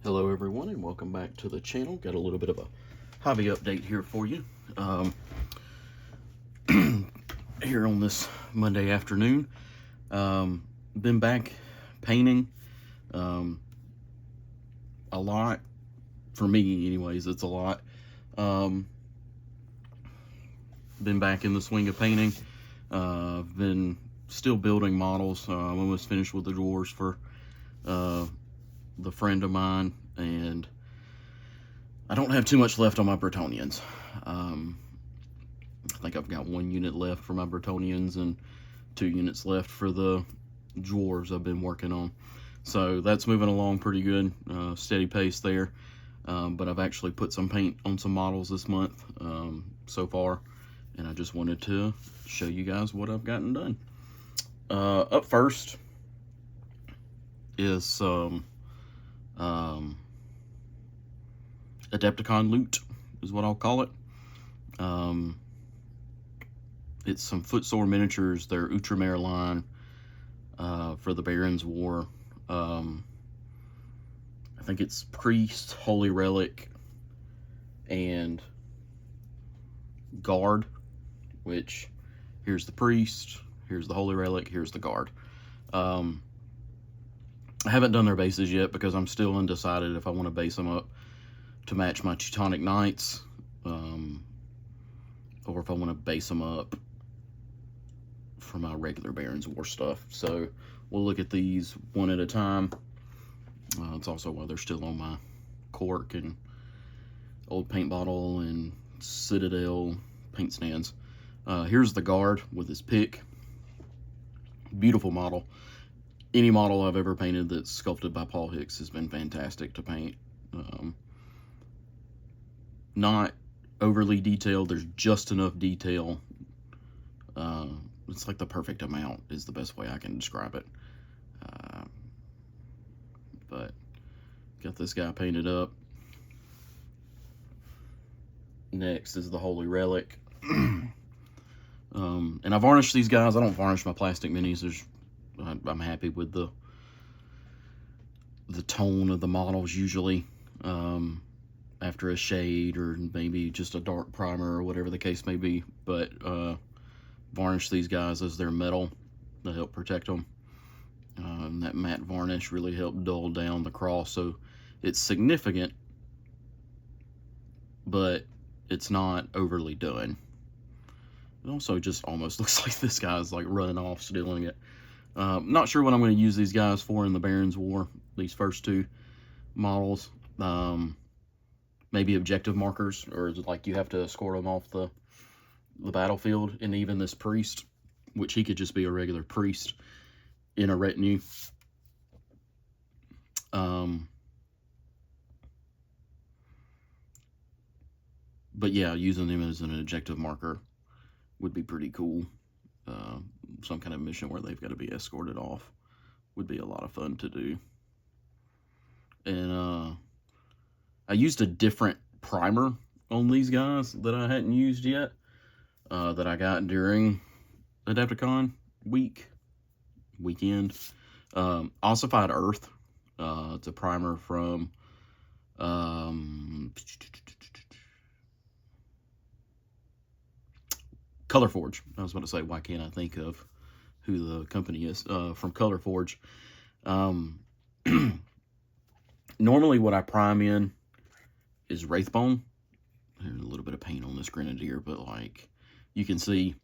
Hello everyone and welcome back to the channel. Got a little bit of a hobby update here for you. Here on this Monday afternoon. Been back painting a lot. For me anyways, it's a lot. Been back in the swing of painting. Been still building models. I'm almost finished with the drawers for the friend of mine, and I don't have too much left on my Bretonnians. I think I've got 1 unit left for my Bretonnians and 2 units left for the drawers I've been working on. So that's moving along pretty good, steady pace there. But I've actually put some paint on some models this month so far, and I just wanted to show you guys what I've gotten done. Up first is some Adepticon loot is what I'll call it. It's some Footsore miniatures. They're Outremer line for the Barons War. I think it's Priest, Holy Relic, and Guard, which here's the Priest, here's the Holy Relic, here's the Guard. I haven't done their bases yet because I'm still undecided if I want to base them up to match my Teutonic Knights, or if I want to base them up for my regular Barons War stuff. So we'll look at these one at a time. It's also why they're still on my cork and old paint bottle and Citadel paint stands. Here's the Guard with his pick. Beautiful model. Any model I've ever painted that's sculpted by Paul Hicks has been fantastic to paint. Not overly detailed. There's just enough detail. It's like the perfect amount is the best way I can describe it. But got this guy painted up. Next is the Holy Relic. And I varnish these guys. I don't varnish my plastic minis. I'm happy with the tone of the models usually. After a shade or maybe just a dark primer or whatever the case may be, but varnish these guys as they're metal to help protect them. That matte varnish really helped dull down the cross, so it's significant, but it's not overly done. It also just almost looks like this guy's like running off, stealing it. Not sure what I'm going to use these guys for in the Barons War, these first two models. Maybe objective markers, or is it like you have to escort them off the battlefield. And even this Priest, which he could just be a regular priest in a retinue. But yeah, using them as an objective marker would be pretty cool. Some kind of mission where they've got to be escorted off would be a lot of fun to do. And I used a different primer on these guys that I hadn't used yet, that I got during Adepticon weekend. Ossified Earth. It's a primer from Colorforge. I was about to say, why can't I think of who the company is? From Colorforge. Normally what I prime in is Wraithbone. There's a little bit of paint on this Grenadier, but like you can see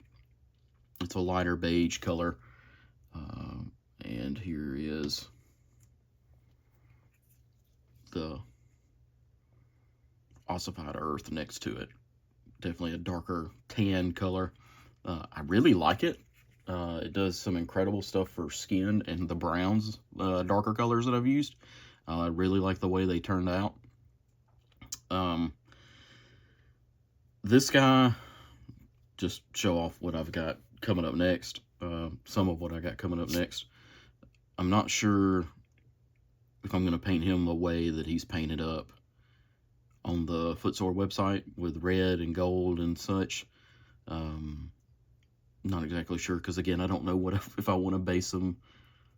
it's a lighter beige color. And here is the Ossified Earth next to it. Definitely a darker tan color. I really like it. It does some incredible stuff for skin and the browns, darker colors that I've used. I really like the way they turned out. This guy, just show off what I've got coming up next. Some of what I got coming up next. I'm not sure if I'm going to paint him the way that he's painted up on the Footsore website with red and gold and such. Not exactly sure, because again, I don't know what if I want to base him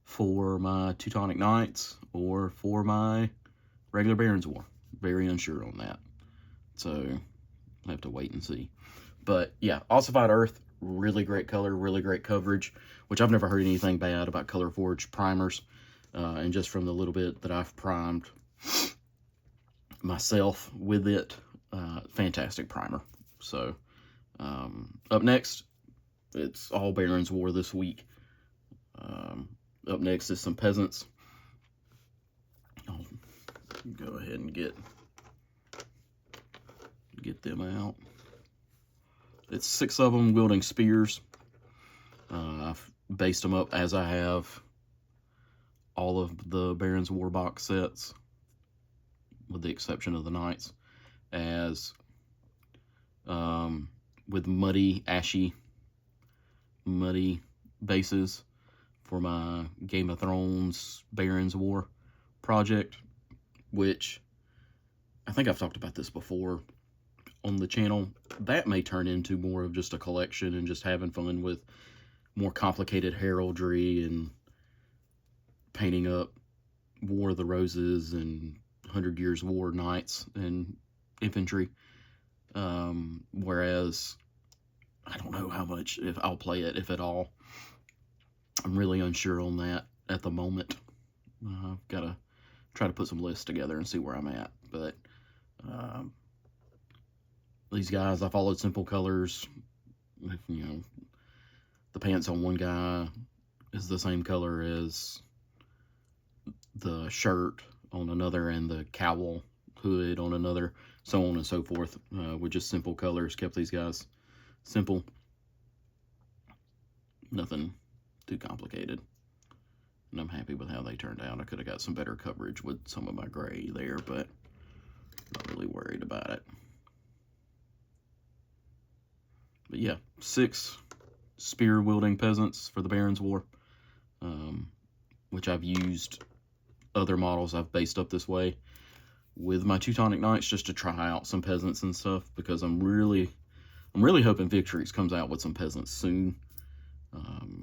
for my Teutonic Knights or for my regular Barons War. Very unsure on that. So, I have to wait and see. But, yeah, Ossified Earth, really great color, really great coverage, which I've never heard anything bad about Color Forge primers. And just from the little bit that I've primed myself with it, fantastic primer. So, up next, it's all Barons War this week. Up next is some Peasants. I'll go ahead and get them out. It's 6 of them wielding spears. I've based them up as I have all of the Barons War box sets, with the exception of the Knights, as with muddy bases for my Game of Thrones Barons War project, which I think I've talked about this before on the channel. That may turn into more of just a collection and just having fun with more complicated heraldry and painting up War of the Roses and 100 Years War knights and infantry. Whereas I don't know how much, if I'll play it, if at all. I'm really unsure on that at the moment. I've got to try to put some lists together and see where I'm at. But these guys, I followed simple colors. You know, the pants on one guy is the same color as the shirt on another, and the cowl hood on another, so on and so forth, with just simple colors. Kept these guys simple. Nothing too complicated. And I'm happy with how they turned out. I could have got some better coverage with some of my gray there, but not really worried about it. But yeah, 6 spear-wielding peasants for the Barons War, which I've used other models I've based up this way with my Teutonic Knights just to try out some peasants and stuff, because I'm really hoping Victrix comes out with some peasants soon.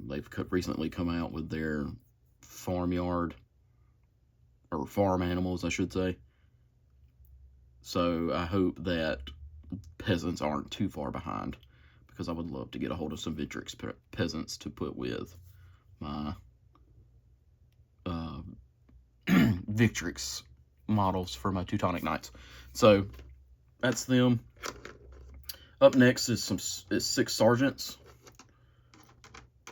They've recently come out with their farmyard, or farm animals, I should say. So I hope that peasants aren't too far behind, because I would love to get a hold of some Victrix peasants to put with my Victrix models for my Teutonic Knights. So that's them. Up next is 6 sergeants,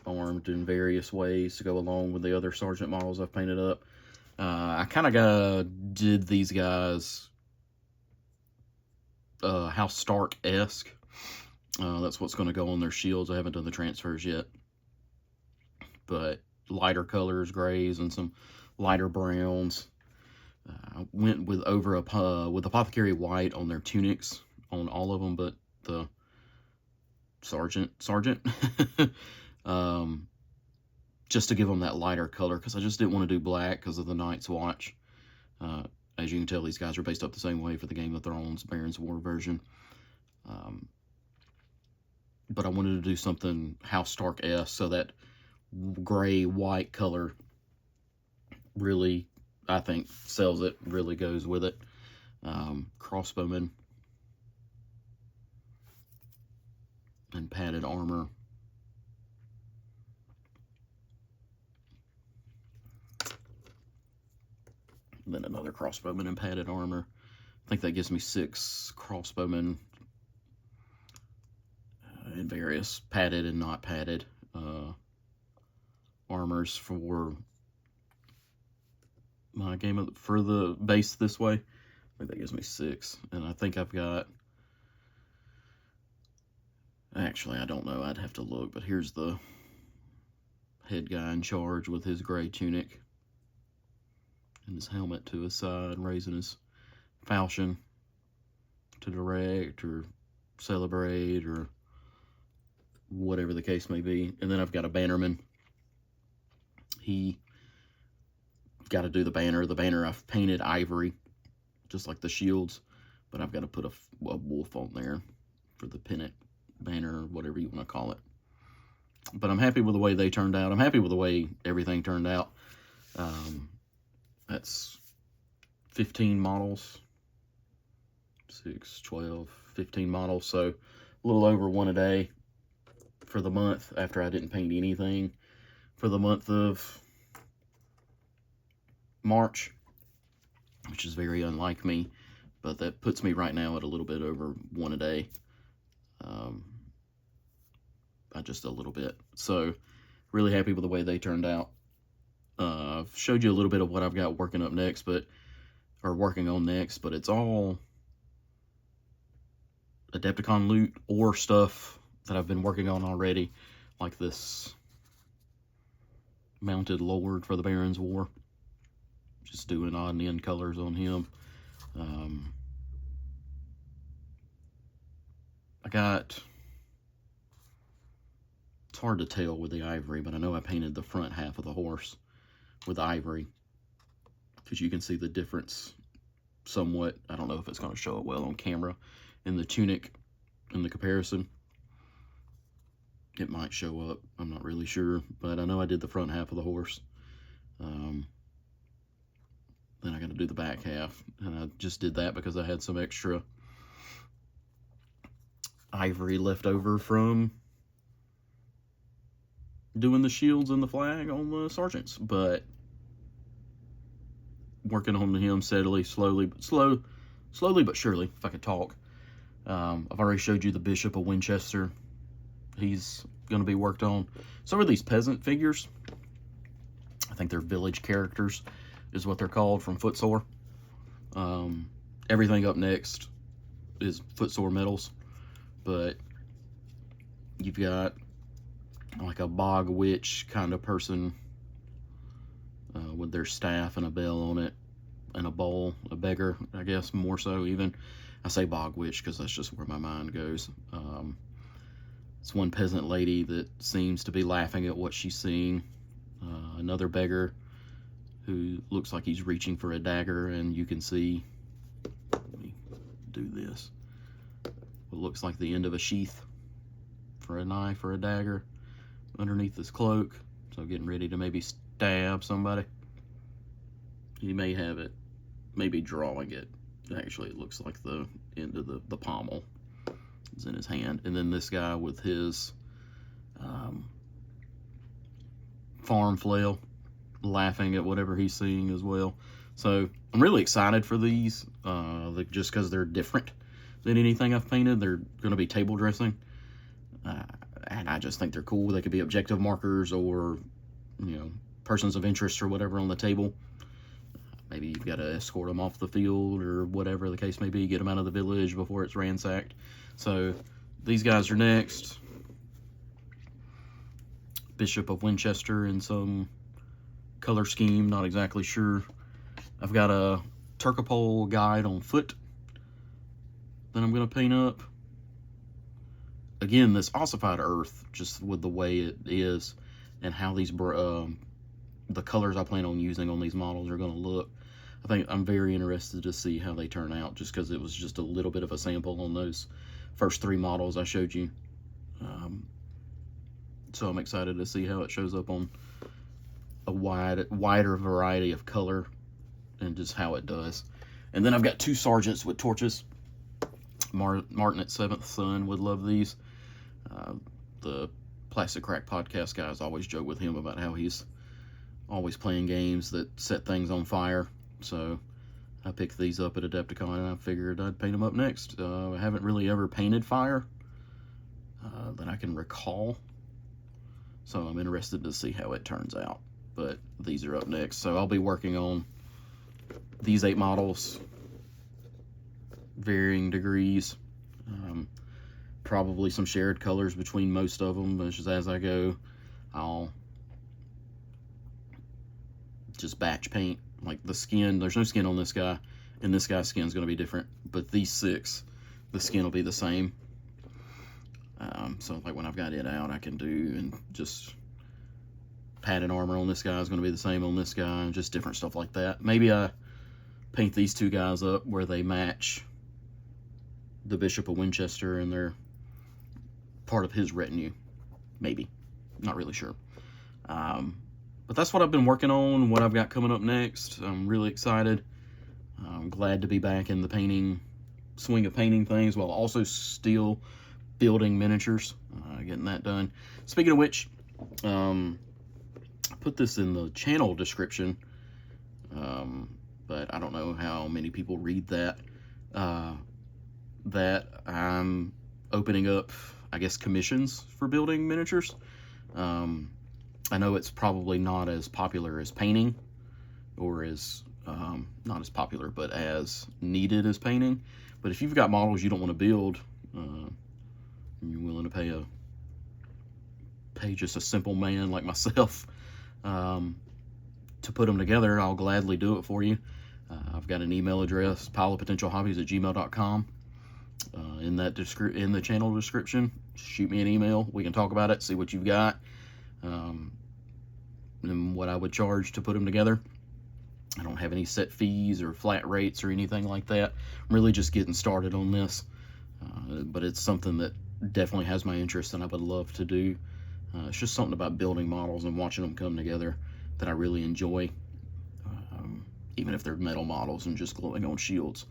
armed in various ways to go along with the other sergeant models I've painted up. I kind of did these guys House Stark-esque. That's what's going to go on their shields. I haven't done the transfers yet, but lighter colors, grays, and some lighter browns. I went with with Apothecary White on their tunics on all of them, but the sergeant, just to give them that lighter color, because I just didn't want to do black because of the Night's Watch. As you can tell, these guys are based up the same way for the Game of Thrones Barons War version. But I wanted to do something House Stark-esque, so that gray-white color really, I think, sells it, really goes with it. Crossbowmen and padded armor. Then another crossbowman and padded armor. I think that gives me 6 crossbowmen in various padded and not padded armors for my for the base this way. I think that gives me 6, and I think I've got, actually I don't know, I'd have to look, but here's the head guy in charge with his gray tunic and his helmet to his side, raising his falchion to direct or celebrate or whatever the case may be. And then I've got a bannerman. He got to do the banner. The banner I've painted ivory, just like the shields, but I've got to put a wolf on there for the pennant banner, or whatever you want to call it. But I'm happy with the way they turned out. I'm happy with the way everything turned out. That's 15 models. 6, 12, 15 models. So a little over one a day for the month after I didn't paint anything for the month of March, which is very unlike me, but that puts me right now at a little bit over one a day. By just a little bit. So really happy with the way they turned out. I've showed you a little bit of what I've got working on next, but it's all Adepticon loot or stuff that I've been working on already, like this mounted Lord for the Barons War. Just doing odd and end colors on him. It's hard to tell with the ivory, but I know I painted the front half of the horse with ivory, because you can see the difference somewhat. I don't know if it's going to show it well on camera in the tunic in the comparison. It might show up, I'm not really sure, but I know I did the front half of the horse. Then I got to do the back half, and I just did that because I had some extra ivory left over from doing the shields and the flag on the sergeants. But working on him steadily, slowly but surely, if I could talk. I've already showed you the Bishop of Winchester. He's going to be worked on. Some of these peasant figures, I think they're village characters is what they're called, from Footsore. Everything up next is Footsore medals, but you've got like a bog witch kind of person with their staff and a bell on it and a bowl, a beggar, I guess, more so even. I say bog witch because that's just where my mind goes. It's one peasant lady that seems to be laughing at what she's seeing. Another beggar who looks like he's reaching for a dagger, and you can see, let me do this, what looks like the end of a sheath for a knife or a dagger underneath his cloak, so getting ready to maybe stab somebody. He may have it, maybe drawing it. Actually, it looks like the end of the pommel is in his hand. And then this guy with his farm flail, laughing at whatever he's seeing as well. So I'm really excited for these, just because they're different than anything I've painted. They're going to be table dressing, and I just think they're cool. They could be objective markers or, you know, persons of interest or whatever on the table. Maybe you've got to escort them off the field or whatever the case may be, get them out of the village before it's ransacked. So these guys are next. Bishop of Winchester in some color scheme, not exactly sure. I've got a Turcopole guide on foot that I'm going to paint up. Again, this ossified earth, just with the way it is and how these the colors I plan on using on these models are going to look. I think I'm very interested to see how they turn out, just because it was just a little bit of a sample on those first 3 models I showed you. So I'm excited to see how it shows up on a wider variety of color and just how it does. And then I've got 2 sergeants with torches. Martin at 7th Son would love these. The Plastic Crack podcast guys always joke with him about how he's always playing games that set things on fire. So I picked these up at Adepticon, and I figured I'd paint them up next. I haven't really ever painted fire that I can recall, so I'm interested to see how it turns out. But these are up next, so I'll be working on these 8 models, varying degrees, probably some shared colors between most of them. But just as I go, I'll just batch paint. Like the skin, there's no skin on this guy, and this guy's skin is going to be different, but these 6, the skin will be the same. So like when I've got it out, I can do, and just padded armor on this guy is going to be the same on this guy, and just different stuff like that. Maybe I paint these 2 guys up where they match the Bishop of Winchester, and they're part of his retinue. Maybe, not really sure. But that's what I've been working on, what I've got coming up next. I'm really excited. I'm glad to be back in the painting swing of painting things while also still building miniatures, getting that done. Speaking of which, I put this in the channel description, but I don't know how many people read that, that I'm opening up, I guess, commissions for building miniatures. I know it's probably not as popular as painting, or as, not as popular, but as needed as painting. But if you've got models you don't want to build, and you're willing to pay just a simple man like myself to put them together, I'll gladly do it for you. I've got an email address, pileofpotentialhobbies@gmail.com. In the channel description, shoot me an email. We can talk about it, see what you've got, and what I would charge to put them together. I don't have any set fees or flat rates or anything like that. I'm really just getting started on this, but it's something that definitely has my interest and I would love to do. It's just something about building models and watching them come together that I really enjoy, even if they're metal models and just glowing on shields.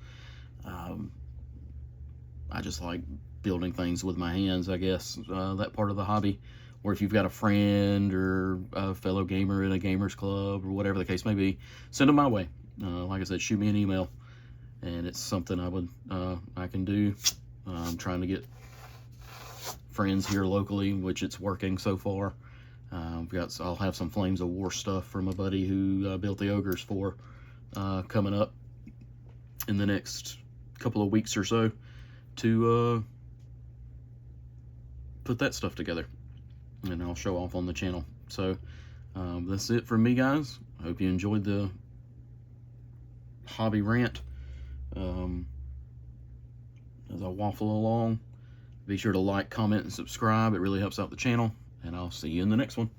I just like building things with my hands, I guess, that part of the hobby. Or if you've got a friend or a fellow gamer in a gamers club or whatever the case may be, send them my way. Like I said, shoot me an email, and it's something I can do. I'm trying to get friends here locally, which it's working so far. I'll have some Flames of War stuff from a buddy who built the ogres for coming up in the next couple of weeks or so to put that stuff together, and I'll show off on the channel. So that's it from me, guys. I hope you enjoyed the hobby rant as I waffle along. Be sure to like, comment, and subscribe. It really helps out the channel, and I'll see you in the next one.